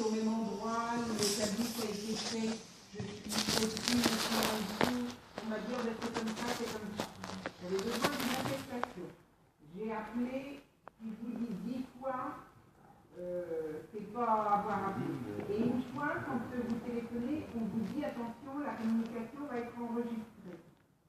au même endroit, le cabis a été fait, je suis aussi en dessous, on m'a dit on a fait comme ça, c'est comme ça. J'avais besoin d'une attestation. J'ai appelé, ils vous disent 10 fois, c'est pas avoir appelé. Et une fois, quand vous téléphonez, on vous dit attention, la communication va être enregistrée.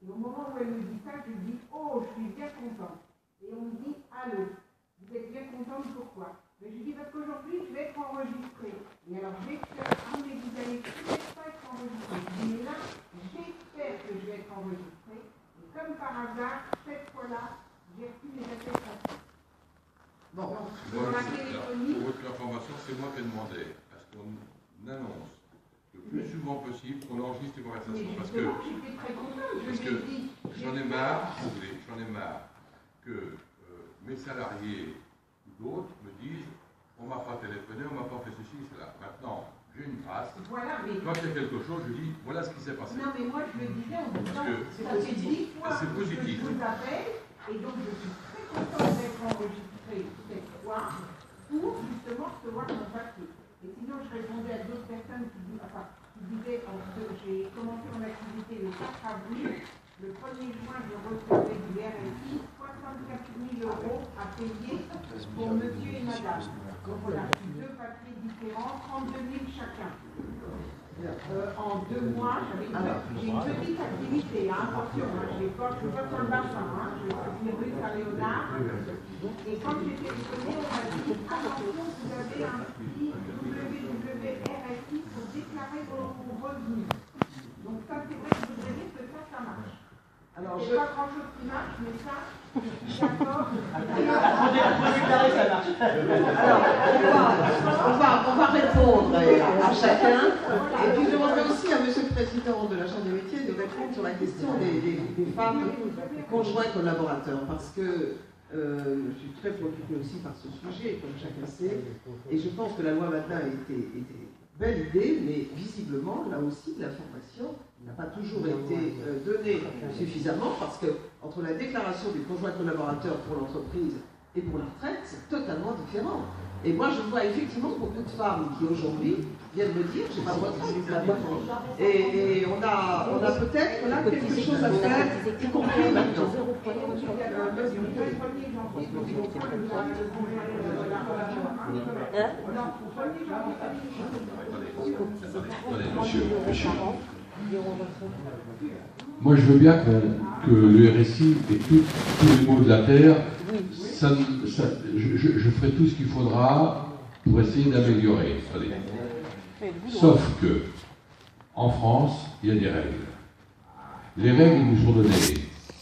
Et au moment où elle me dit ça, je dis oh, je suis bien contente. Et on me dit allô, vous êtes bien contente, pourquoi? Mais je dis parce qu'aujourd'hui je vais être enregistrée. Et alors j'espère, ah mais vous allez peut-être pas être enregistrée. Je dis mais là, j'espère que je vais être enregistrée. Et comme par hasard, cette fois-là, j'ai reçu mes attestations. Bon, pour la téléphonie. Pour votre information, c'est moi qui ai demandé à ce qu'on annonce le plus souvent possible qu'on enregistre les conversations. Parce que j'étais très contente, j'en ai marre, si vous voulez, j'en ai marre que mes salariés ou d'autres me disent on m'a pas téléphoné, on m'a pas fait ceci, cela. Maintenant, j'ai une trace. Voilà, mais quand il y a quelque chose, je dis voilà ce qui s'est passé. Non, mais moi je le disais en disant ça fait 10 fois que je vous appelle, et donc je suis très contente d'être enregistrée cette fois pour justement recevoir mon papier. Et sinon, je répondais à d'autres personnes qui disaient j'ai commencé mon activité le 4 avril. Le 1er juin, je recevais du RSI 64 000 € à payer pour monsieur et madame. Donc voilà, deux papiers différents, 32 000 chacun. En 2 mois, j'ai une petite activité, attention, je ne suis pas sur le bassin, je suis rue Saint-Léonard. Et quand j'ai téléphoné, on m'a dit attention, vous avez un petit WWRSI pour déclarer vos revenus. Donc ça, c'est vrai que je voudrais dire que ça marche. Alors, c'est pas grand chose qui marche, mais ça, d'accord. Alors, on va répondre à chacun. Et puis, je demanderai aussi à Monsieur le Président de la Chambre des métiers de répondre sur la question des femmes conjoints collaborateurs. Parce que je suis très préoccupée aussi par ce sujet, comme chacun sait. Et je pense que la loi maintenant était belle idée, mais visiblement, là aussi, l'information n'a pas toujours été donnée suffisamment, parce que entre la déclaration du conjoint collaborateur pour l'entreprise et pour la retraite, c'est totalement différent. Et moi, je vois effectivement beaucoup de femmes qui aujourd'hui viennent me dire j'ai pas de retraite. Et on a peut-être là quelque chose à faire, y compris maintenant. Monsieur. Moi, je veux bien que le RSI et tous les maux de la terre, je ferai tout ce qu'il faudra pour essayer d'améliorer. Sauf que, en France, il y a des règles. Les règles nous sont données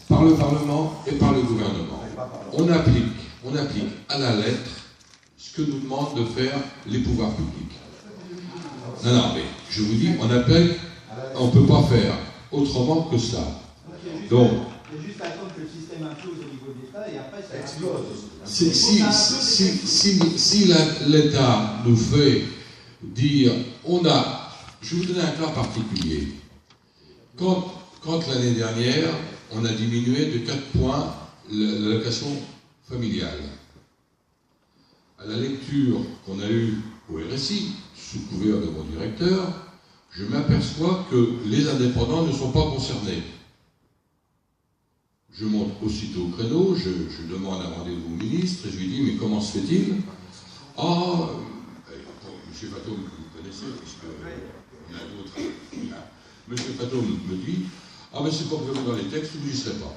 par le Parlement et par le gouvernement. On applique à la lettre ce que nous demandent de faire les pouvoirs publics. Non, mais je vous dis, on ne peut pas faire autrement que ça. Donc, c'est juste attendre que le système implose au niveau de l'État et après ça explose. Si l'État nous fait dire, je vais vous donner un cas particulier. Quand l'année dernière, on a diminué de 4 points l'allocation familiale, à la lecture qu'on a eue au RSI, sous couvert de mon directeur, je m'aperçois que les indépendants ne sont pas concernés. Je monte aussitôt au créneau, je demande un rendez-vous au ministre, et je lui dis, mais comment se fait-il? Ah, M. Fatoum, que vous connaissez, puisqu'il y en a d'autres. M. Fatoum me dit, ah, mais c'est pas prévu dans les textes, vous n'y serez pas.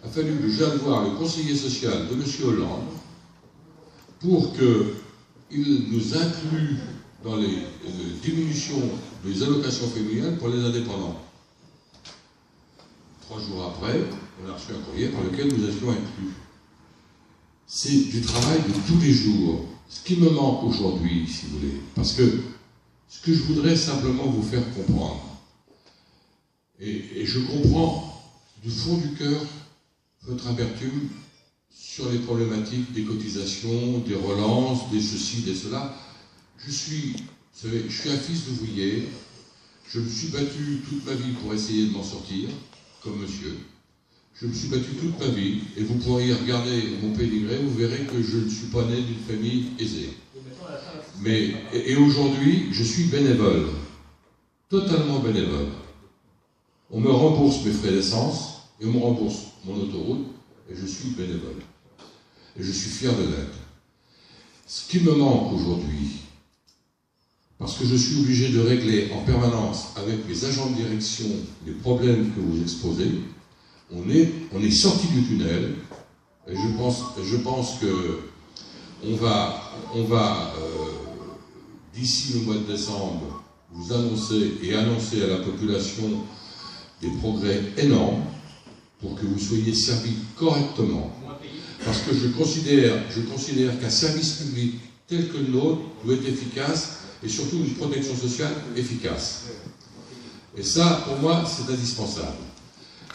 Il a fallu que j'aille voir le conseiller social de M. Hollande pour qu'il nous inclue dans les diminutions des allocations familiales pour les indépendants. 3 jours après, on a reçu un courrier par lequel nous avions inclus. C'est du travail de tous les jours. Ce qui me manque aujourd'hui, si vous voulez, parce que ce que je voudrais simplement vous faire comprendre, et je comprends du fond du cœur votre amertume sur les problématiques des cotisations, des relances, des ceci, des cela. Vous savez, je suis un fils d'ouvrier, je me suis battu toute ma vie pour essayer de m'en sortir, comme monsieur. Je me suis battu toute ma vie, et vous pourriez regarder mon pédigré, vous verrez que je ne suis pas né d'une famille aisée. Et aujourd'hui, je suis bénévole, totalement bénévole. On me rembourse mes frais d'essence et on me rembourse mon autoroute et je suis bénévole. Et je suis fier de l'être. Ce qui me manque aujourd'hui, parce que je suis obligé de régler en permanence avec mes agents de direction les problèmes que vous exposez, on est sorti du tunnel et je pense que on va d'ici le mois de décembre vous annoncer et annoncer à la population des progrès énormes pour que vous soyez servis correctement. Parce que je considère qu'un service public tel que le nôtre doit être efficace et surtout une protection sociale efficace. Et ça, pour moi, c'est indispensable.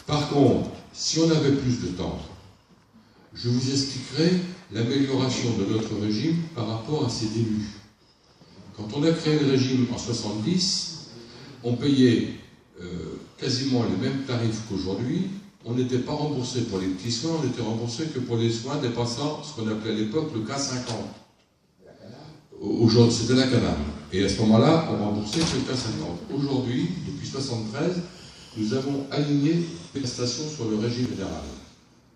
Par contre, si on avait plus de temps, je vous expliquerai l'amélioration de notre régime par rapport à ses débuts. Quand on a créé le régime en 70, on payait quasiment les mêmes tarifs qu'aujourd'hui. On n'était pas remboursé pour les petits soins, on n'était remboursé que pour les soins dépassant ce qu'on appelait à l'époque le K50. Aujourd'hui, c'était la CANAM. Et à ce moment-là, on remboursait que le K50. Aujourd'hui, depuis 1973, nous avons aligné les prestations sur le régime général.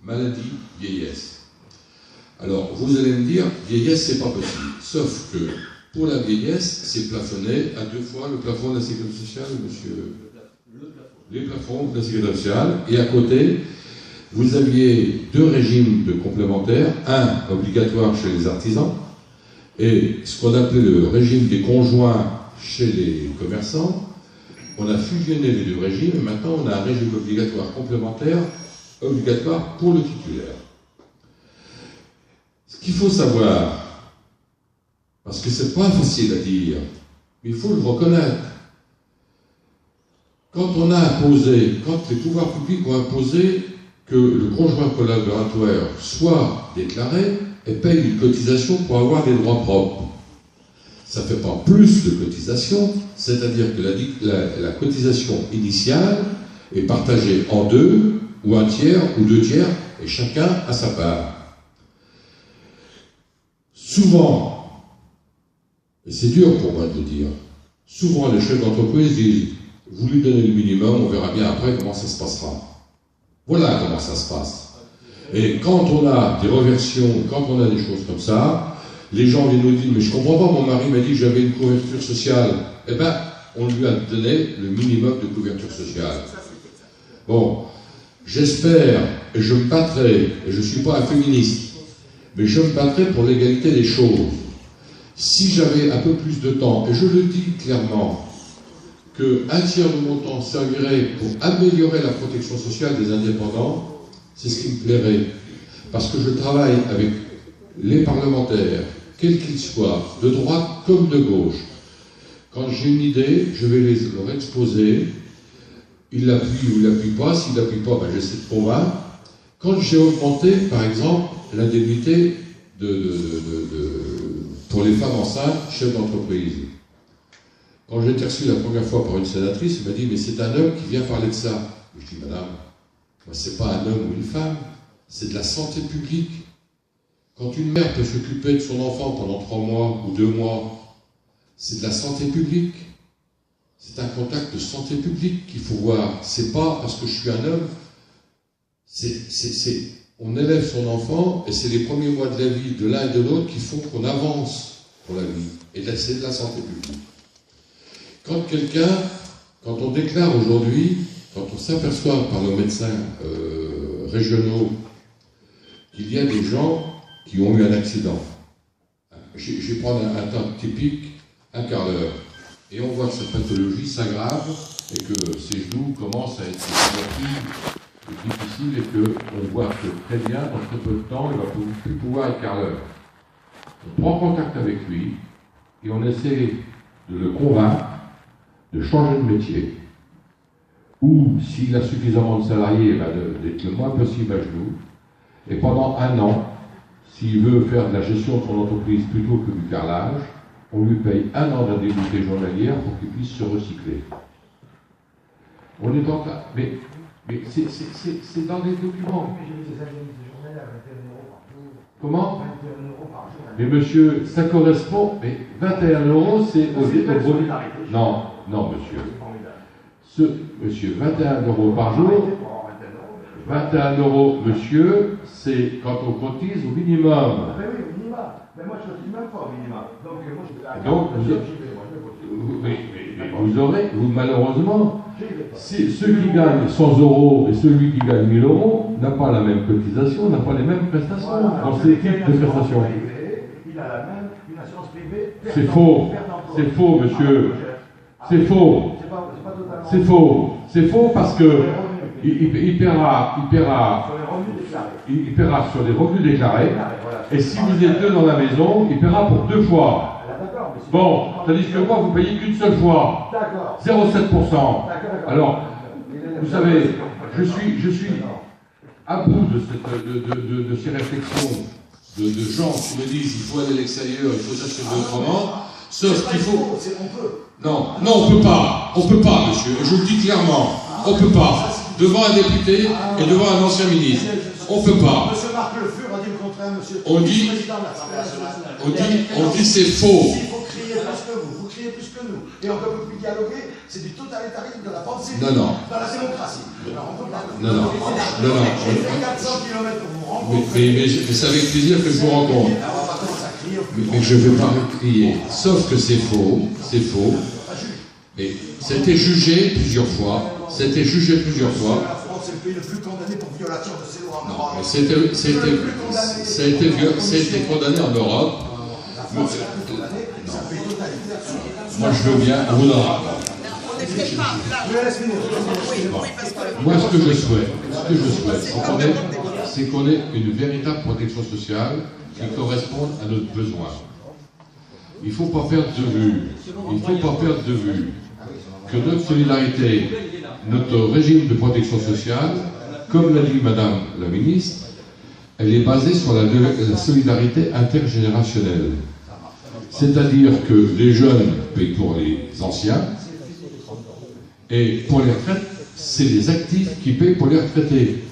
Maladie, vieillesse. Alors, vous allez me dire, vieillesse, c'est pas possible. Sauf que, pour la vieillesse, c'est plafonné à 2 fois le plafond de la sécurité sociale, monsieur. Les plafonds de la sécurité sociale. Et à côté, vous aviez 2 régimes de complémentaires. Un obligatoire chez les artisans et ce qu'on appelait le régime des conjoints chez les commerçants. On a fusionné les 2 régimes et maintenant on a un régime obligatoire complémentaire, obligatoire pour le titulaire. Ce qu'il faut savoir, parce que c'est pas facile à dire, mais il faut le reconnaître. Quand les pouvoirs publics ont imposé que le conjoint collaborateur soit déclaré et paye une cotisation pour avoir des droits propres, ça ne fait pas plus de cotisation, c'est-à-dire que la cotisation initiale est partagée en 2, ou 1 tiers, ou 2 tiers, et chacun a sa part. Souvent, et c'est dur pour moi de le dire, souvent les chefs d'entreprise disent « vous lui donnez le minimum, on verra bien après comment ça se passera ». Voilà comment ça se passe. Et quand on a des reversions, quand on a des choses comme ça, les gens viennent nous dire « mais je comprends pas, mon mari m'a dit que j'avais une couverture sociale ». Eh bien, on lui a donné le minimum de couverture sociale. Bon, j'espère, et je me battrai, et je ne suis pas un féministe, mais je me battrai pour l'égalité des choses. Si j'avais un peu plus de temps, et je le dis clairement, qu'un tiers de mon temps servirait pour améliorer la protection sociale des indépendants, c'est ce qui me plairait. Parce que je travaille avec les parlementaires, quels qu'ils soient, de droite comme de gauche. Quand j'ai une idée, je vais leur exposer. Ils l'appuient ou ils ne l'appuient pas. S'ils ne l'appuient pas, ben j'essaie de convaincre. Quand j'ai augmenté, par exemple, l'indemnité pour les femmes enceintes, chefs d'entreprise. Quand j'ai été reçu la première fois par une sénatrice, elle m'a dit « mais c'est un homme qui vient parler de ça ». Je dis « madame, c'est pas un homme ou une femme, c'est de la santé publique. Quand une mère peut s'occuper de son enfant pendant 3 mois ou 2 mois, c'est de la santé publique. C'est un contact de santé publique qu'il faut voir. C'est pas parce que je suis un homme, on élève son enfant et c'est les premiers mois de la vie de l'un et de l'autre qui font qu'on avance pour la vie. Et là, c'est de la santé publique. Quand on déclare aujourd'hui, quand on s'aperçoit par nos médecins régionaux qu'il y a des gens qui ont eu un accident, je vais prendre un temps typique, un quart d'heure, et on voit que sa pathologie s'aggrave et que ses genoux commencent à être difficiles et qu'on voit que très bien, dans très peu de temps, il ne va plus pouvoir être quart d'heure. On prend contact avec lui et on essaie de le convaincre de changer de métier. Ou, s'il a suffisamment de salariés, d'être le moins possible à genoux. Et pendant 1 an, s'il veut faire de la gestion de son entreprise plutôt que du carrelage, on lui paye 1 an d'indemnité journalière pour qu'il puisse se recycler. On est en train... Mais c'est dans les documents. Comment? 21 € par jour. Mais monsieur, ça correspond. Mais 21 €, c'est au revenu. Non, non, monsieur. Monsieur, 21 € par jour. 21 €, monsieur, c'est quand on cotise au minimum. Ah ben oui, au minimum. Mais moi, je ne cotise même pas au minimum. Donc, vous aurez, malheureusement, ceux qui gagnent 100 € et celui qui gagne 1000 € n'a pas la même cotisation, n'a pas les mêmes prestations dans ces types de prestations. Il a la même, une assurance privée. C'est faux. C'est faux, monsieur. C'est faux. C'est faux. C'est faux parce que il paiera sur les revenus déclarés. Et si vous êtes deux dans la maison, il paiera pour 2 fois. Bon, tandis que moi, vous payez qu'une seule fois. 0,7%. Alors, vous savez, je suis à bout de ces réflexions de gens qui me disent il faut aller à l'extérieur, il faut s'assurer autrement. Sauf qu'il faut. Non, on peut pas. On peut pas, monsieur. Je vous le dis clairement. On peut pas. Devant un député et devant un ancien ministre. On peut pas. Monsieur Marc Le Fur a dit le contraire, monsieur. On dit c'est faux. Il faut crier plus que vous criez plus que nous. Et on ne peut plus dialoguer, c'est du totalitarisme de la pensée dans la démocratie. Alors on peut pas. Non. J'ai fait 400 km pour vous rencontrer. Mais c'est avec plaisir que je vous rencontre. Mais je ne vais pas me crier. Sauf que c'est faux. C'est faux. Mais c'était jugé plusieurs fois. La France est le pays le plus condamné pour violation de ses lois. Non, mais ça a été condamné en Europe. Moi, je veux bien. Moi, ce que je souhaite, c'est qu'on ait une véritable protection sociale qui corresponde à nos besoins. Il ne faut pas perdre de vue que notre solidarité, notre régime de protection sociale, comme l'a dit Madame la Ministre, elle est basée sur la solidarité intergénérationnelle. C'est-à-dire que les jeunes payent pour les anciens, et pour les retraites, c'est les actifs qui payent pour les retraités.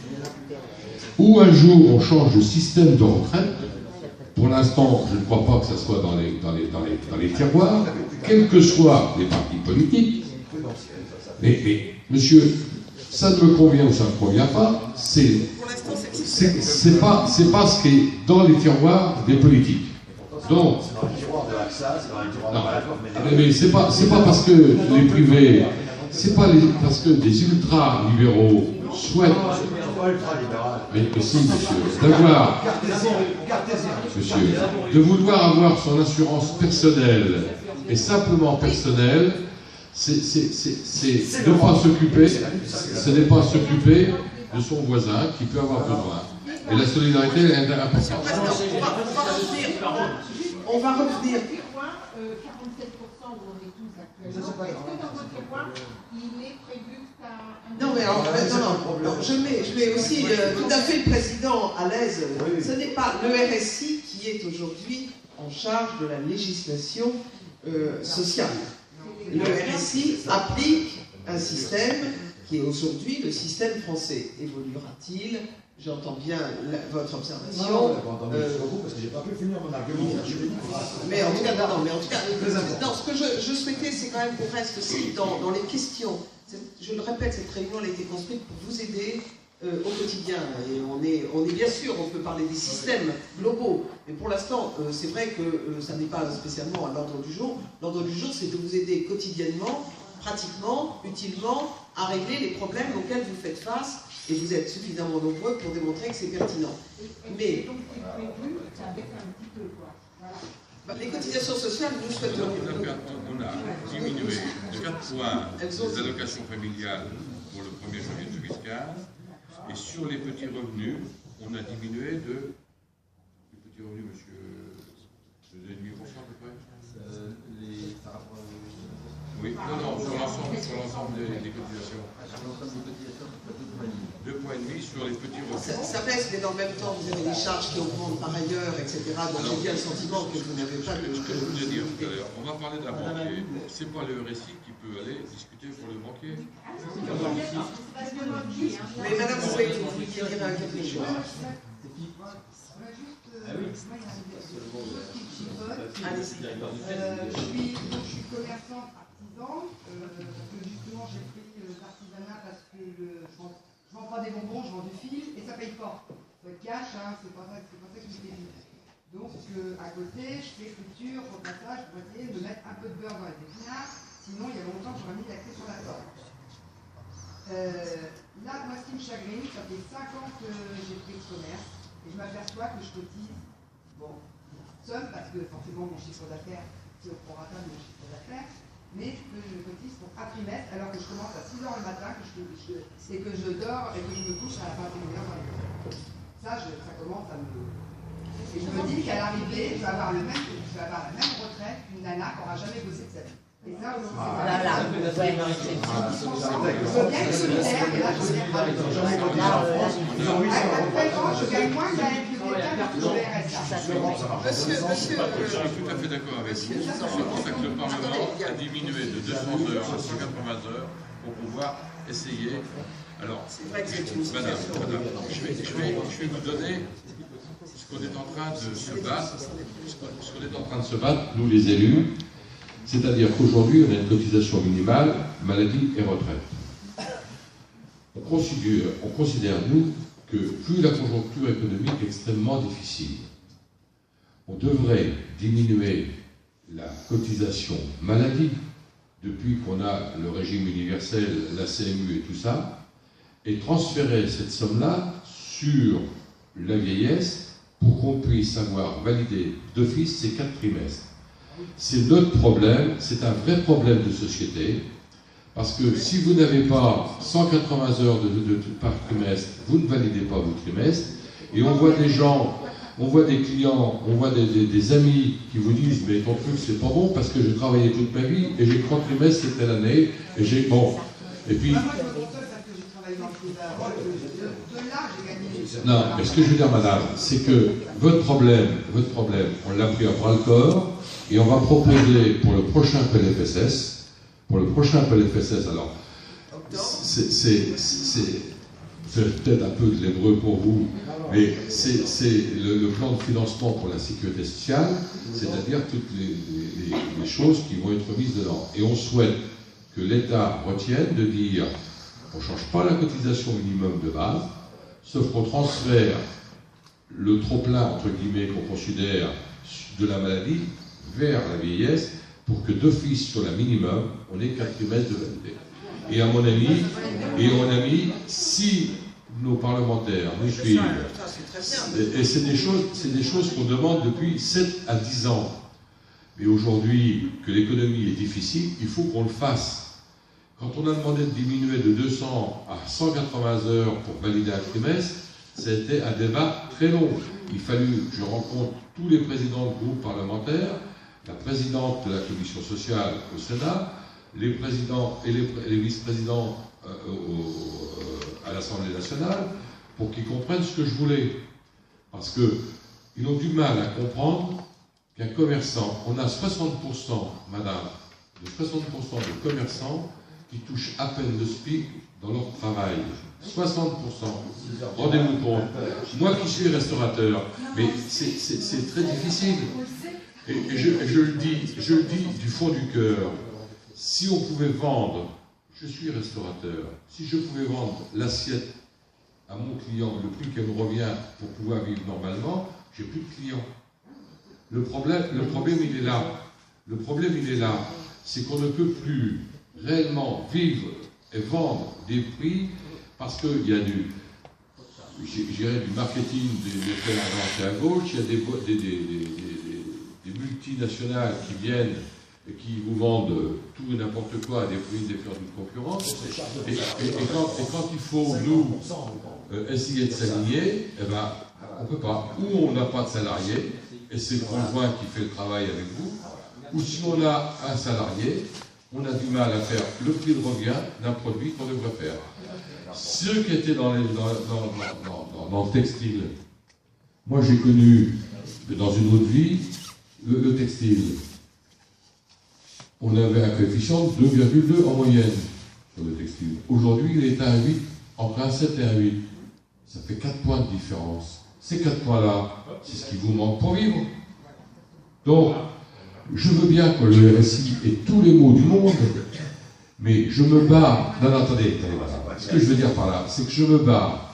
Ou un jour on change de système de retraite. Pour l'instant, je ne crois pas que ça soit dans les tiroirs, quels que soient les partis politiques. Mais monsieur, ça ne me convient ou ça ne me convient pas, c'est pas ce qui est dans les tiroirs des politiques. Donc, mais c'est pas parce que les privés, c'est pas parce que des ultra-libéraux souhaitent. Mais si, monsieur, de vouloir avoir son assurance personnelle et simplement personnelle, ce n'est pas s'occuper de son voisin qui peut avoir besoin. Et la solidarité est importante. On va revenir. 47% où on est tous actuellement. Est-ce que dans votre tiroir, il est prévu que ça... Non, mais en fait, non. Je mets aussi tout à fait le président à l'aise. Ce n'est pas le RSI qui est aujourd'hui en charge de la législation sociale. Le RSI applique un système qui est aujourd'hui le système français. Évoluera-t-il? J'entends bien votre observation. Non, parce que j'ai pas pu finir mon argument. Mais en tout cas, non, ce que je souhaitais, c'est quand même qu'on reste aussi dans les questions. Je le répète, cette réunion a été construite pour vous aider au quotidien. Et on est bien sûr, on peut parler des systèmes globaux, mais pour l'instant, c'est vrai que ça n'est pas spécialement à l'ordre du jour. L'ordre du jour, c'est de vous aider quotidiennement, pratiquement, utilement, à régler les problèmes auxquels vous faites face. Et vous êtes suffisamment nombreux pour démontrer que c'est pertinent. Mais donc c'est prévu, ça baisse un petit peu, quoi. Voilà. Les cotisations sociales, nous souhaiterions... On a diminué de 4 points les allocations familiales pour le 1er janvier 2015. Et sur les petits revenus, on a diminué de... Les petits revenus, monsieur... de 2,5% à peu près Oui, non, sur l'ensemble des cotisations. 2,5 sur les petits revenus. Ça baisse, mais dans le même temps, vous avez des charges qui augmentent par ailleurs, etc. Donc j'ai bien le sentiment que vous n'avez pas de... Ce que je voulais dire tout à l'heure, on va parler d'un banquier. C'est pas le RSI qui peut aller discuter pour le banquier. Mais madame, vous vouliez dire quelque chose. Allez-y. Je suis commerçante artisan, parce que justement j'ai pris l'artisanat parce que je vends pas des bonbons, je vends du fil et ça paye pas. Ça cash, hein, c'est pas ça que je me fais vivre. Donc à côté, je fais couture, repassage pour essayer de mettre un peu de beurre dans les épinards, sinon il y a longtemps j'aurais mis la clé sur la porte. Là, moi ce qui me chagrine, ça fait 5 ans que j'ai pris ce commerce et je m'aperçois que je cotise, bon, seul parce que forcément mon chiffre d'affaires, c'est au prorata de mon chiffre d'affaires, mais que je cotise pour un trimestre alors que je commence à 6h le matin et que je dors et que je me couche à la fin de l'heure dans les nuit. Ça commence à me... Et je me dis qu'à l'arrivée, je vais avoir la même retraite qu'une nana qui n'aura jamais bossé de sa vie. Et ça aussi, c'est je veux bien être solidaire, et là, je veux dire, actuellement, je gagne moins que la FDP pour toucher le RSA. Je suis tout à fait d'accord avec vous. Je pense que le Parlement a diminué de 200 heures à 180 heures pour pouvoir essayer. Alors, madame, je vais vous donner ce qu'on est en train de se battre, nous les élus, c'est-à-dire qu'aujourd'hui on a une cotisation minimale, maladie et retraite. On considère, nous, que plus la conjoncture économique est extrêmement difficile, on devrait diminuer la cotisation maladie, depuis qu'on a le régime universel, la CMU et tout ça, et transférer cette somme-là sur la vieillesse pour qu'on puisse avoir validé d'office ces 4 trimestres. C'est notre problème, c'est un vrai problème de société, parce que si vous n'avez pas 180 heures par trimestre, vous ne validez pas vos trimestres, et on voit des gens, on voit des clients, on voit des amis qui vous disent « mais ton truc c'est pas bon parce que j'ai travaillé toute ma vie et j'ai 3 trimestres cette l'année, et j'ai... bon... » Et puis... Non, mais ce que je veux dire, madame, c'est que votre problème, on l'a pris à bras-le-corps et on va proposer pour le prochain PLFSS, alors, c'est peut-être un peu de l'hébreu pour vous, mais c'est le plan de financement pour la sécurité sociale, c'est-à-dire toutes les choses qui vont être mises dedans. Et on souhaite que l'État retienne de dire on ne change pas la cotisation minimum de base, sauf qu'on transfère le trop-plein, entre guillemets, qu'on considère de la maladie vers la vieillesse, pour que d'office sur la minimum, on ait 4 trimestres de validité. Et à mon avis, si nos parlementaires nous suivent, et c'est des choses qu'on demande depuis 7 à 10 ans, mais aujourd'hui, que l'économie est difficile, il faut qu'on le fasse. Quand on a demandé de diminuer de 200 à 180 heures pour valider un trimestre, c'était un débat très long. Il fallut que je rencontre tous les présidents de groupes parlementaires, la présidente de la commission sociale au Sénat, les présidents et les vice-présidents à l'Assemblée nationale, pour qu'ils comprennent ce que je voulais. Parce qu'ils ont du mal à comprendre qu'un commerçant, on a 60%, madame, de 60% de commerçants qui touchent à peine le SPIC dans leur travail. 60%. Rendez-vous compte. Moi qui suis restaurateur, mais c'est très difficile. Et je le dis du fond du cœur, si on pouvait vendre, je suis restaurateur, si je pouvais vendre l'assiette à mon client, le prix qu'elle me revient pour pouvoir vivre normalement, j'ai plus de clients. Le problème il est là. Le problème il est là, c'est qu'on ne peut plus réellement vivre et vendre des prix parce qu'il y a du marketing des faits à droite et à gauche, il y a des multinationales qui viennent et qui vous vendent tout et n'importe quoi à des prix défiant toute concurrence. Et quand il faut, nous, essayer de s'aligner, eh ben, on ne peut pas. Ou on n'a pas de salarié, et c'est le conjoint qui fait le travail avec vous, ou si on a un salarié, on a du mal à faire le prix de revient d'un produit qu'on devrait faire. Ceux qui étaient dans le textile, moi j'ai connu dans une autre vie le textile. On avait un coefficient de 2,2 en moyenne sur le textile. Aujourd'hui, il est à 1,8, entre 1,7 et 1,8. Ça fait 4 points de différence. Ces 4 points-là, c'est ce qui vous manque pour vivre. Donc, je veux bien que le RSI ait tous les mots du monde, mais je me bats... Non, attendez, voilà. Ce que je veux dire par là, c'est que je me bats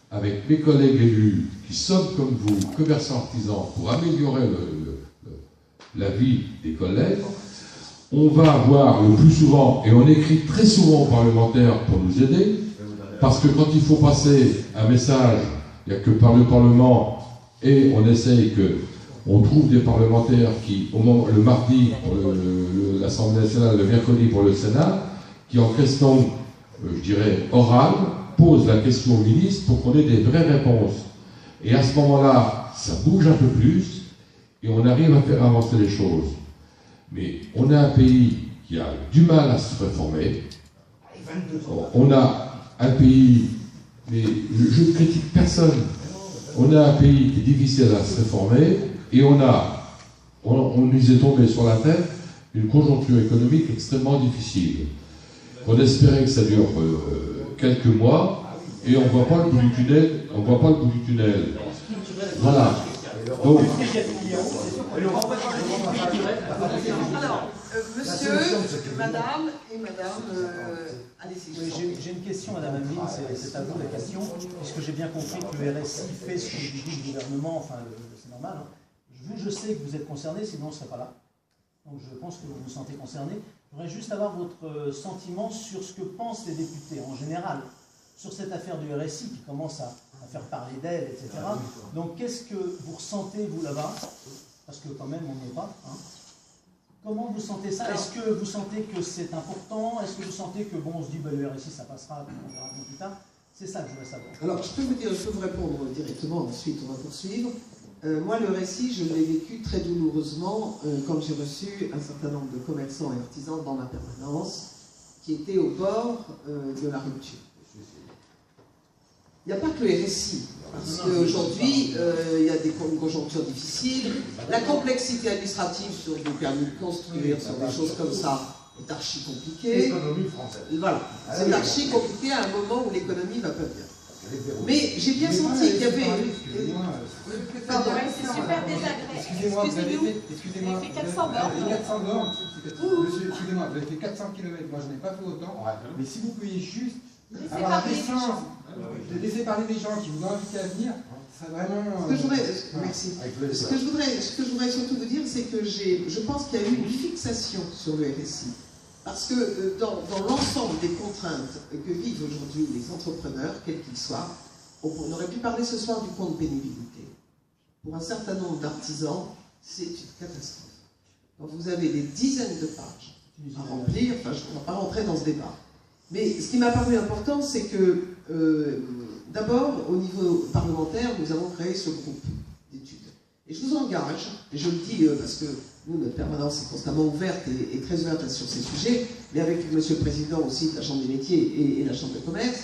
avec mes collègues élus, qui sommes comme vous, commerçants artisans, pour améliorer la vie des collègues. On va avoir le plus souvent, et on écrit très souvent aux parlementaires pour nous aider, parce que quand il faut passer un message, il n'y a que par le Parlement, et on essaye que on trouve des parlementaires qui, le mardi pour l'Assemblée nationale, le mercredi pour le Sénat, qui en question, je dirais, orale, posent la question au ministre pour qu'on ait des vraies réponses. Et à ce moment-là, ça bouge un peu plus, et on arrive à faire avancer les choses. Mais on a un pays qui a du mal à se réformer. On a un pays, mais je ne critique personne, on a un pays qui est difficile à se réformer, et on nous est tombé sur la tête une conjoncture économique extrêmement difficile. On espérait que ça dure quelques mois, et on ne voit pas le bout du tunnel. On voit pas le bout du tunnel. Voilà. Donc, alors, monsieur, madame et madame, allez-y. J'ai une question, madame Ameline, c'est à vous la question, puisque j'ai bien compris que le RSI fait ce que dit le gouvernement, enfin, c'est normal. Hein. Vous, je sais que vous êtes concerné, sinon on ne serait pas là. Donc je pense que vous vous sentez concerné. Je voudrais juste avoir votre sentiment sur ce que pensent les députés en général, sur cette affaire du RSI qui commence à faire parler d'elle, etc. Donc qu'est-ce que vous ressentez, vous, là-bas? Parce que quand même, on n'y est pas. Hein. Comment vous sentez ça? Est-ce que vous sentez que c'est important? Est-ce que vous sentez que, bon, on se dit, bah, le RSI, ça passera, on verra plus tard? C'est ça que je voudrais savoir. Alors, je peux vous répondre directement, ensuite on va poursuivre. Moi, le RSI, je l'ai vécu très douloureusement quand j'ai reçu un certain nombre de commerçants et artisans dans ma permanence qui étaient au bord de la rupture. Il n'y a pas que le RSI, parce qu'aujourd'hui, il y a des conjonctures difficiles. La complexité administrative sur des permis de construire, sur des choses comme ça, est archi compliquée. L'économie française. Voilà, c'est archi compliqué à un moment où l'économie va pas bien. Mais j'ai bien senti qu'il y avait... Pardon, c'est super désagréable. Excusez-moi, vous avez fait 400 bornes. 400 bornes, monsieur, excusez-moi, vous avez fait 400 km, moi je n'ai pas fait autant. Mais si vous pouviez juste avoir la décence de laisser parler des gens qui vous ont invité à venir, ça vraiment... Merci. Ce que je voudrais surtout vous dire, c'est que je pense qu'il y a eu une fixation sur le RSI. Parce que dans l'ensemble des contraintes que vivent aujourd'hui les entrepreneurs, quels qu'ils soient, on aurait pu parler ce soir du compte pénibilité. Pour un certain nombre d'artisans, c'est une catastrophe. Quand vous avez des dizaines de pages à remplir, enfin je ne vais pas rentrer dans ce débat. Mais ce qui m'a paru important, c'est que d'abord, au niveau parlementaire, nous avons créé ce groupe d'études. Et je vous engage, et je le dis parce que nous, notre permanence est constamment ouverte et très ouverte sur ces sujets, mais avec Monsieur le Président aussi de la Chambre des métiers et la Chambre de commerce,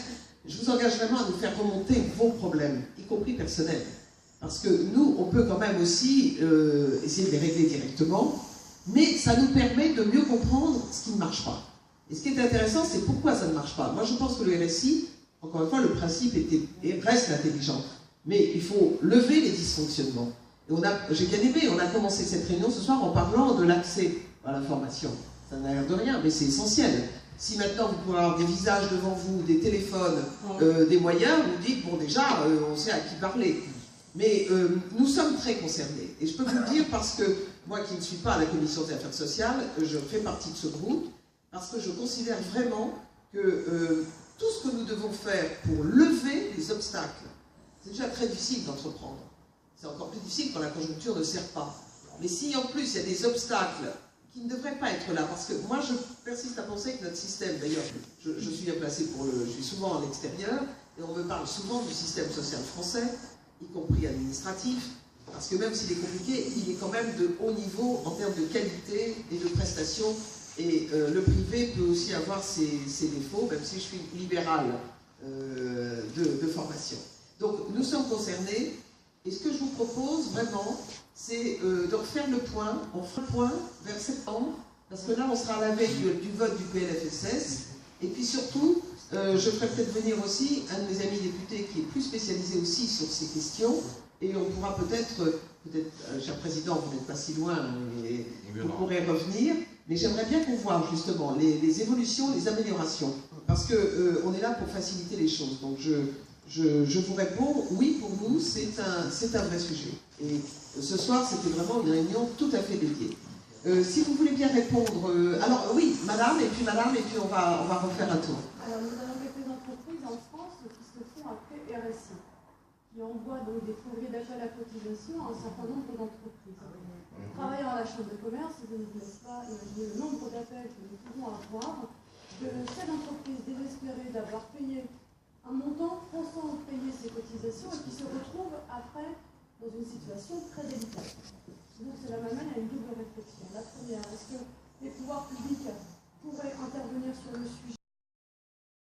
je vous engage vraiment à nous faire remonter vos problèmes, y compris personnels. Parce que nous, on peut quand même aussi essayer de les régler directement, mais ça nous permet de mieux comprendre ce qui ne marche pas. Et ce qui est intéressant, c'est pourquoi ça ne marche pas. Moi, je pense que le RSI, encore une fois, le principe reste intelligent, mais il faut lever les dysfonctionnements. J'ai bien aimé, on a commencé cette réunion ce soir en parlant de l'accès à l'information. Ça n'a l'air de rien, mais c'est essentiel. Si maintenant vous pouvez avoir des visages devant vous, des téléphones, des moyens, vous dites, bon déjà, on sait à qui parler. Mais nous sommes très concernés. Et je peux vous le dire parce que moi qui ne suis pas à la commission des affaires sociales, je fais partie de ce groupe, parce que je considère vraiment que tout ce que nous devons faire pour lever les obstacles, c'est déjà très difficile d'entreprendre. C'est encore plus difficile quand la conjoncture ne sert pas. Mais si en plus il y a des obstacles qui ne devraient pas être là, parce que moi je persiste à penser que notre système, d'ailleurs je suis bien placé je suis souvent à l'extérieur, et on me parle souvent du système social français, y compris administratif, parce que même s'il est compliqué, il est quand même de haut niveau en termes de qualité et de prestations, et le privé peut aussi avoir ses défauts, même si je suis libérale de formation. Donc nous sommes concernés. Et ce que je vous propose vraiment, c'est de refaire le point, on fera le point vers septembre, parce que là on sera à la veille du vote du PLFSS, et puis surtout, je ferai peut-être venir aussi un de mes amis députés qui est plus spécialisé aussi sur ces questions, et on pourra peut-être, cher Président, vous n'êtes pas si loin, et vous pourrez revenir, mais j'aimerais bien qu'on voit justement les évolutions, les améliorations, parce qu'on est là pour faciliter les choses. Donc je vous réponds, oui, pour nous, c'est un vrai sujet. Et ce soir, c'était vraiment une réunion tout à fait dédiée. Si vous voulez bien répondre, alors oui, madame, et puis on va refaire un tour. Alors nous avons quelques entreprises en France qui se font appeler RSI, qui envoient donc des courriers d'appel à cotisation à un certain nombre d'entreprises. Travaillant à la Chambre de commerce, je ne vous laisse pas imaginer le nombre d'appels que nous pouvons avoir de cette entreprise désespérée d'avoir payé un montant pensant payer ses cotisations et qui se retrouve après dans une situation très délicate. Donc cela m'amène à une double réflexion. La première, est-ce que les pouvoirs publics pourraient intervenir sur le sujet